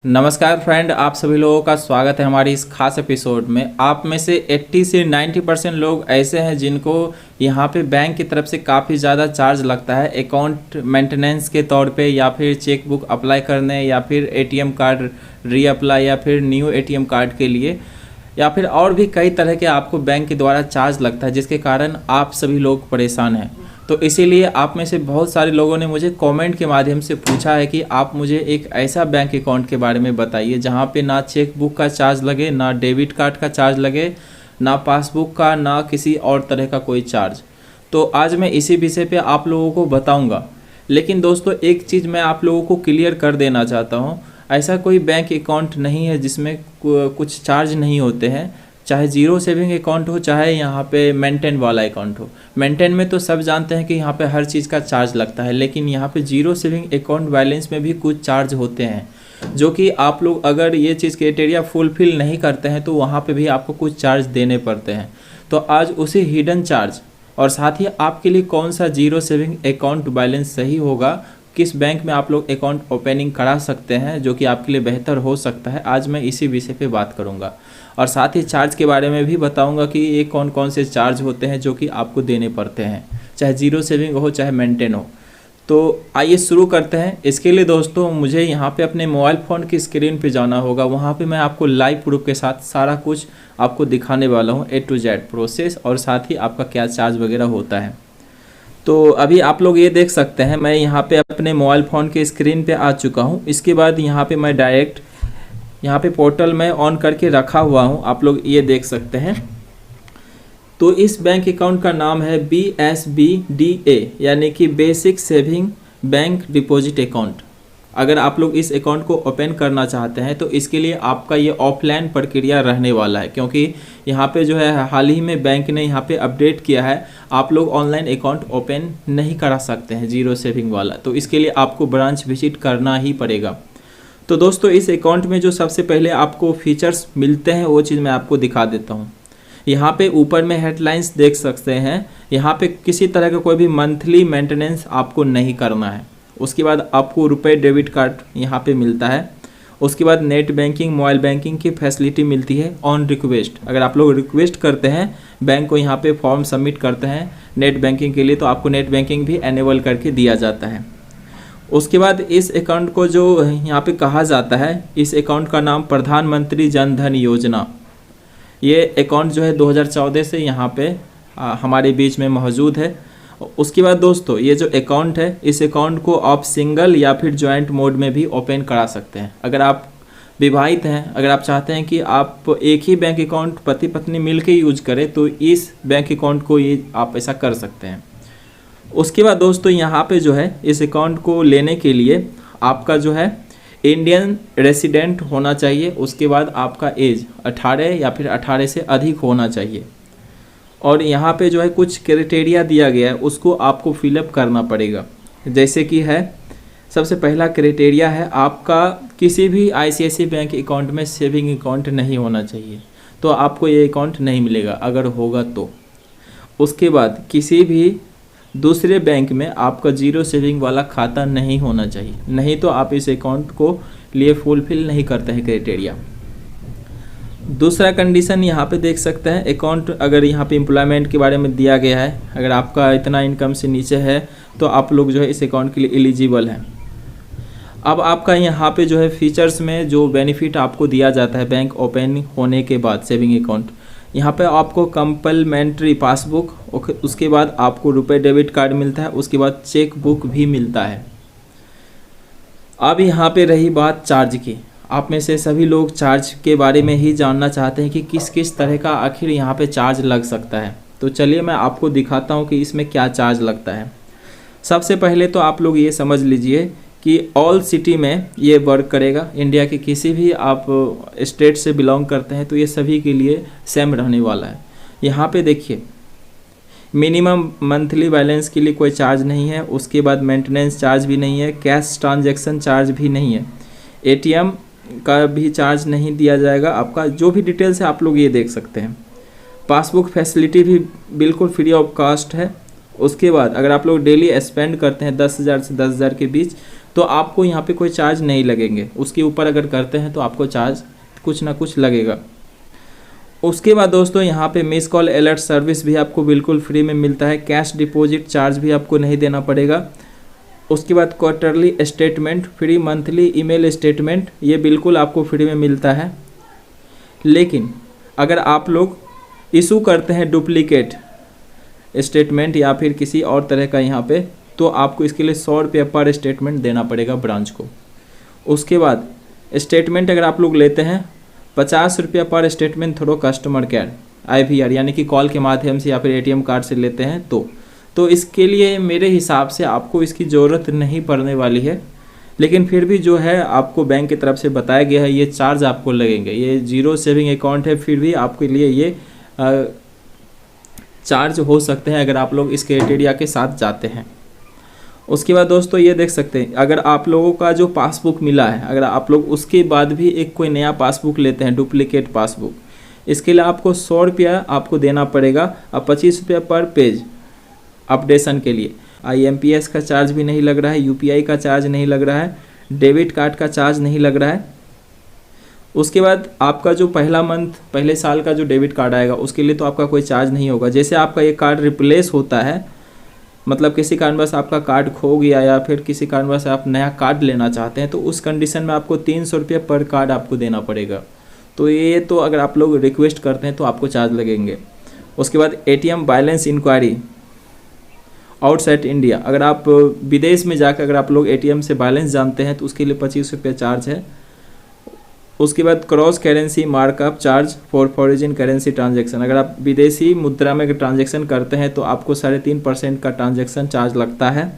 नमस्कार फ्रेंड, आप सभी लोगों का स्वागत है हमारी इस खास एपिसोड में। आप में से 80 से 90% लोग ऐसे हैं जिनको यहाँ पे बैंक की तरफ से काफ़ी ज़्यादा चार्ज लगता है अकाउंट मेंटेनेंस के तौर पे, या फिर चेक बुक अप्लाई करने, या फिर एटीएम कार्ड रीअप्लाई, या फिर न्यू एटीएम कार्ड के लिए, या फिर और भी कई तरह के आपको बैंक के द्वारा चार्ज लगता है, जिसके कारण आप सभी लोग परेशान हैं। तो इसीलिए आप में से बहुत सारे लोगों ने मुझे कमेंट के माध्यम से पूछा है कि आप मुझे एक ऐसा बैंक अकाउंट के बारे में बताइए जहां पे ना चेक बुक का चार्ज लगे, ना डेबिट कार्ड का चार्ज लगे, ना पासबुक का, ना किसी और तरह का कोई चार्ज। तो आज मैं इसी विषय पे आप लोगों को बताऊंगा। लेकिन दोस्तों, एक चीज़ मैं आप लोगों को क्लियर कर देना चाहता हूँ, ऐसा कोई बैंक अकाउंट नहीं है जिसमें कुछ चार्ज नहीं होते हैं। चाहे जीरो सेविंग अकाउंट हो, चाहे यहाँ पे मेंटेन वाला अकाउंट हो। मेंटेन में तो सब जानते हैं कि यहाँ पे हर चीज़ का चार्ज लगता है, लेकिन यहाँ पे जीरो सेविंग अकाउंट बैलेंस में भी कुछ चार्ज होते हैं, जो कि आप लोग अगर ये चीज़ क्राइटेरिया फुलफिल नहीं करते हैं तो वहाँ पे भी आपको कुछ चार्ज देने पड़ते हैं। तो आज उसी हिडन चार्ज और साथ ही आपके लिए कौन सा जीरो सेविंग अकाउंट बैलेंस सही होगा, किस बैंक में आप लोग अकाउंट ओपनिंग करा सकते हैं जो कि आपके लिए बेहतर हो सकता है, आज मैं इसी विषय पे बात करूंगा। और साथ ही चार्ज के बारे में भी बताऊंगा कि ये कौन कौन से चार्ज होते हैं जो कि आपको देने पड़ते हैं, चाहे जीरो सेविंग हो चाहे मेंटेन हो। तो आइए शुरू करते हैं। इसके लिए दोस्तों मुझे यहाँ पे अपने मोबाइल फ़ोन की स्क्रीन पे जाना होगा। वहाँ पे मैं आपको लाइव प्रूफ के साथ सारा कुछ आपको दिखाने वाला हूँ, A to Z प्रोसेस, और साथ ही आपका क्या चार्ज वगैरह होता है। तो अभी आप लोग ये देख सकते हैं, मैं यहाँ पे अपने मोबाइल फ़ोन के स्क्रीन पे आ चुका हूँ। इसके बाद यहाँ पे मैं डायरेक्ट यहाँ पे पोर्टल में ऑन करके रखा हुआ हूँ, आप लोग ये देख सकते हैं। तो इस बैंक अकाउंट का नाम है BSBDA, यानी कि basic saving bank deposit account. अगर आप लोग इस अकाउंट को ओपन करना चाहते हैं तो इसके लिए आपका ये ऑफलाइन प्रक्रिया रहने वाला है, क्योंकि यहाँ पे जो है हाल ही में बैंक ने यहाँ पे अपडेट किया है, आप लोग ऑनलाइन अकाउंट ओपन नहीं करा सकते हैं जीरो सेविंग वाला। तो इसके लिए आपको ब्रांच विजिट करना ही पड़ेगा। तो दोस्तों, इस अकाउंट में जो सबसे पहले आपको फीचर्स मिलते हैं वो चीज़ मैं आपको दिखा देता हूँ। यहाँ पे ऊपर में हेडलाइंस देख सकते हैं। यहाँ पे किसी तरह का कोई भी मंथली मेंटेनेंस आपको नहीं करना है। उसके बाद आपको रुपए डेबिट कार्ड यहाँ पे मिलता है। उसके बाद नेट बैंकिंग, मोबाइल बैंकिंग की फैसिलिटी मिलती है ऑन रिक्वेस्ट। अगर आप लोग रिक्वेस्ट करते हैं, बैंक को यहाँ पे फॉर्म सबमिट करते हैं नेट बैंकिंग के लिए, तो आपको नेट बैंकिंग भी एनेबल करके दिया जाता है। उसके बाद इस अकाउंट को जो यहाँ पे कहा जाता है, इस अकाउंट का नाम प्रधानमंत्री जन धन योजना। ये अकाउंट जो है 2014 से यहाँ पे हमारे बीच में मौजूद है। उसके बाद दोस्तों, ये जो अकाउंट है, इस अकाउंट को आप सिंगल या फिर जॉइंट मोड में भी ओपन करा सकते हैं। अगर आप विवाहित हैं, अगर आप चाहते हैं कि आप एक ही बैंक अकाउंट पति पत्नी मिल के यूज करें, तो इस बैंक अकाउंट को ये आप ऐसा कर सकते हैं। उसके बाद दोस्तों, यहाँ पे जो है इस अकाउंट को लेने के लिए आपका जो है इंडियन रेसिडेंट होना चाहिए। उसके बाद आपका एज 18 या फिर 18 से अधिक होना चाहिए। और यहाँ पे जो है कुछ क्राइटेरिया दिया गया है, उसको आपको फिलअप करना पड़ेगा। जैसे कि है, सबसे पहला क्राइटेरिया है आपका किसी भी ICICI बैंक अकाउंट में सेविंग अकाउंट नहीं होना चाहिए, तो आपको ये अकाउंट नहीं मिलेगा अगर होगा तो। उसके बाद किसी भी दूसरे बैंक में आपका जीरो सेविंग वाला खाता नहीं होना चाहिए, नहीं तो आप इस अकाउंट को लिए फुलफिल नहीं करते हैं क्राइटेरिया। दूसरा कंडीशन यहाँ पे देख सकते हैं, अकाउंट अगर यहाँ पे एम्प्लॉयमेंट के बारे में दिया गया है, अगर आपका इतना इनकम से नीचे है तो आप लोग जो है इस अकाउंट के लिए एलिजिबल हैं। अब आपका यहाँ पे जो है फीचर्स में जो बेनिफिट आपको दिया जाता है बैंक ओपन होने के बाद सेविंग अकाउंट, यहाँ पे आपको कंपलमेंट्री पासबुक, उसके बाद आपको रुपए डेबिट कार्ड मिलता है, उसके बाद चेक बुक भी मिलता है। अब यहाँ पे रही बात चार्ज की। आप में से सभी लोग चार्ज के बारे में ही जानना चाहते हैं कि किस किस तरह का आखिर यहाँ पे चार्ज लग सकता है। तो चलिए मैं आपको दिखाता हूँ कि इसमें क्या चार्ज लगता है। सबसे पहले तो आप लोग ये समझ लीजिए कि ऑल सिटी में ये वर्क करेगा। इंडिया के किसी भी आप स्टेट से बिलोंग करते हैं तो ये सभी के लिए सेम रहने वाला है। यहाँ पे देखिए, मिनिमम मंथली बैलेंस के लिए कोई चार्ज नहीं है। उसके बाद मेंटेनेंस चार्ज भी नहीं है, कैश ट्रांजैक्शन चार्ज भी नहीं है, ATM का भी चार्ज नहीं दिया जाएगा। आपका जो भी डिटेल्स है आप लोग ये देख सकते हैं। पासबुक फैसिलिटी भी बिल्कुल फ्री ऑफ कॉस्ट है। उसके बाद अगर आप लोग डेली स्पेंड करते हैं 10,000 से 10,000 के बीच, तो आपको यहाँ पे कोई चार्ज नहीं लगेंगे। उसके ऊपर अगर करते हैं तो आपको चार्ज कुछ ना कुछ लगेगा। उसके बाद दोस्तों यहाँ पे मिस कॉल अलर्ट सर्विस भी आपको बिल्कुल फ्री में मिलता है। कैश डिपॉजिट चार्ज भी आपको नहीं देना पड़ेगा। उसके बाद quarterly statement free, monthly email statement ये बिल्कुल आपको फ्री में मिलता है। लेकिन अगर आप लोग इशू करते हैं डुप्लीकेट स्टेटमेंट या फिर किसी और तरह का यहाँ पे, तो आपको इसके लिए 100 रुपये पर स्टेटमेंट देना पड़ेगा ब्रांच को। उसके बाद स्टेटमेंट अगर आप लोग लेते हैं 50 रुपये पर statement through customer care IVR, यानी कि कॉल के माध्यम से या फिर ATM कार्ड से लेते हैं तो इसके लिए मेरे हिसाब से आपको इसकी ज़रूरत नहीं पड़ने वाली है। लेकिन फिर भी जो है आपको बैंक की तरफ से बताया गया है ये चार्ज आपको लगेंगे। ये जीरो सेविंग अकाउंट है, फिर भी आपके लिए ये चार्ज हो सकते हैं अगर आप लोग इस क्राइटेरिया के साथ जाते हैं। उसके बाद दोस्तों ये देख सकते हैं, अगर आप लोगों का जो पासबुक मिला है, अगर आप लोग उसके बाद भी एक कोई नया पासबुक लेते हैं डुप्लीकेट पासबुक, इसके लिए आपको 100 रुपया आपको देना पड़ेगा और 25 रुपया पर पेज अपडेशन के लिए। IMPS का चार्ज भी नहीं लग रहा है, UPI का चार्ज नहीं लग रहा है, डेबिट कार्ड का चार्ज नहीं लग रहा है। उसके बाद आपका जो पहले साल का जो डेबिट कार्ड आएगा उसके लिए तो आपका कोई चार्ज नहीं होगा। जैसे आपका ये कार्ड रिप्लेस होता है, मतलब किसी कारणवश आपका कार्ड खो गया या फिर किसी कारणवश आप नया कार्ड लेना चाहते हैं, तो उस कंडीशन में आपको 300 रुपये पर कार्ड आपको देना पड़ेगा। तो ये तो अगर आप लोग रिक्वेस्ट करते हैं तो आपको चार्ज लगेंगे। उसके बाद ATM balance enquiry outside India, अगर आप विदेश में जाकर अगर आप लोग ATM से बैलेंस जानते हैं तो उसके लिए 25 रुपये चार्ज है। उसके बाद cross currency markup charge for foreign currency transaction, अगर आप विदेशी मुद्रा में ट्रांजैक्शन करते हैं तो आपको 3.5% का ट्रांजैक्शन चार्ज लगता है।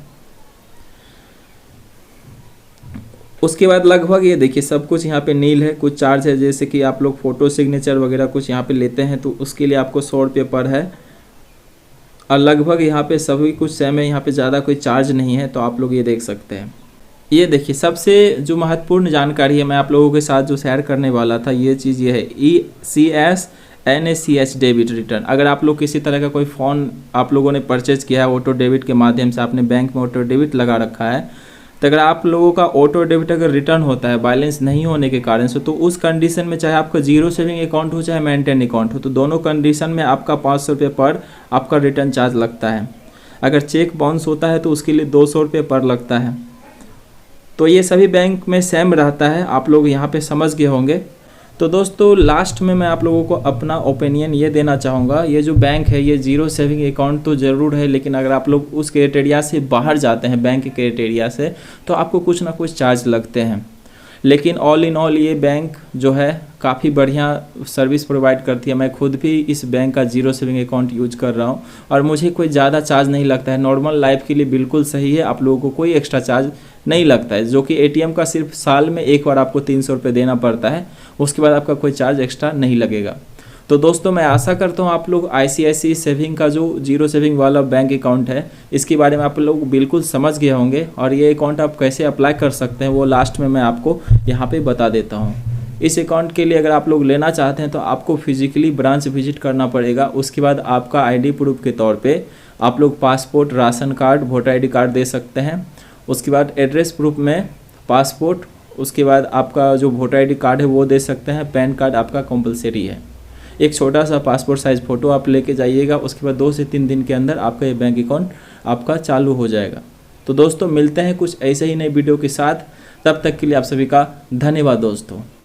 उसके बाद लगभग ये देखिए सब कुछ यहाँ पे नील है। कुछ चार्ज है जैसे कि आप लोग फ़ोटो सिग्नेचर वगैरह कुछ यहाँ पे लेते हैं तो उसके लिए आपको 100 रुपये पर है। और लगभग यहाँ पे सभी कुछ सेम है, यहाँ पे ज़्यादा कोई चार्ज नहीं है, तो आप लोग ये देख सकते हैं। ये देखिए सबसे जो महत्वपूर्ण जानकारी है मैं आप लोगों के साथ जो शेयर करने वाला था, ये चीज़ ये है ECS NACH डेबिट रिटर्न। अगर आप लोग किसी तरह का कोई फ़ोन आप लोगों ने परचेज किया है ऑटो डेबिट के माध्यम से, आपने बैंक में ऑटो डेबिट लगा रखा है, तो अगर आप लोगों का ऑटो डेबिट अगर रिटर्न होता है बैलेंस नहीं होने के कारण से, तो उस कंडीशन में चाहे आपका जीरो सेविंग अकाउंट हो चाहे मेंटेन अकाउंट हो, तो दोनों कंडीशन में आपका 500 रुपये पर आपका रिटर्न चार्ज लगता है। अगर चेक बाउंस होता है तो उसके लिए 200 रुपये पर लगता है। तो ये सभी बैंक में सेम रहता है, आप लोग यहाँ पे समझ गए होंगे। तो दोस्तों लास्ट में मैं आप लोगों को अपना ओपिनियन ये देना चाहूँगा, ये जो बैंक है ये जीरो सेविंग अकाउंट तो ज़रूर है, लेकिन अगर आप लोग उस क्राइटेरिया से बाहर जाते हैं बैंक के क्राइटेरिया से, तो आपको कुछ ना कुछ चार्ज लगते हैं। लेकिन ऑल इन ऑल ये बैंक जो है काफ़ी बढ़िया सर्विस प्रोवाइड करती है। मैं खुद भी इस बैंक का जीरो सेविंग अकाउंट यूज कर रहा हूँ और मुझे कोई ज़्यादा चार्ज नहीं लगता है। नॉर्मल लाइफ के लिए बिल्कुल सही है, आप लोगों को कोई एक्स्ट्रा चार्ज नहीं लगता है, जो कि ATM का सिर्फ साल में एक बार आपको 300 रुपये देना पड़ता है, उसके बाद आपका कोई चार्ज एक्स्ट्रा नहीं लगेगा। तो दोस्तों मैं आशा करता हूँ आप लोग ICICI सेविंग का जो जीरो सेविंग वाला बैंक अकाउंट है इसके बारे में आप लोग बिल्कुल समझ गए होंगे, और ये अकाउंट आप कैसे अप्लाई कर सकते हैं वो लास्ट में मैं आपको यहाँ पे बता देता हूँ। इस अकाउंट के लिए अगर आप लोग लेना चाहते हैं तो आपको फिजिकली ब्रांच विजिट करना पड़ेगा। उसके बाद आपका ID प्रूफ के तौर पर आप लोग passport, ration card, voter ID card दे सकते हैं। उसके बाद एड्रेस प्रूफ में पासपोर्ट, उसके बाद आपका जो वोटर ID कार्ड है वो दे सकते हैं। पैन कार्ड आपका कंपलसरी है। एक छोटा सा पासपोर्ट साइज़ फ़ोटो आप लेके जाइएगा। उसके बाद 2 से 3 दिन के अंदर आपका ये बैंक अकाउंट आपका चालू हो जाएगा। तो दोस्तों मिलते हैं कुछ ऐसे ही नए वीडियो के साथ, तब तक के लिए आप सभी का धन्यवाद दोस्तों।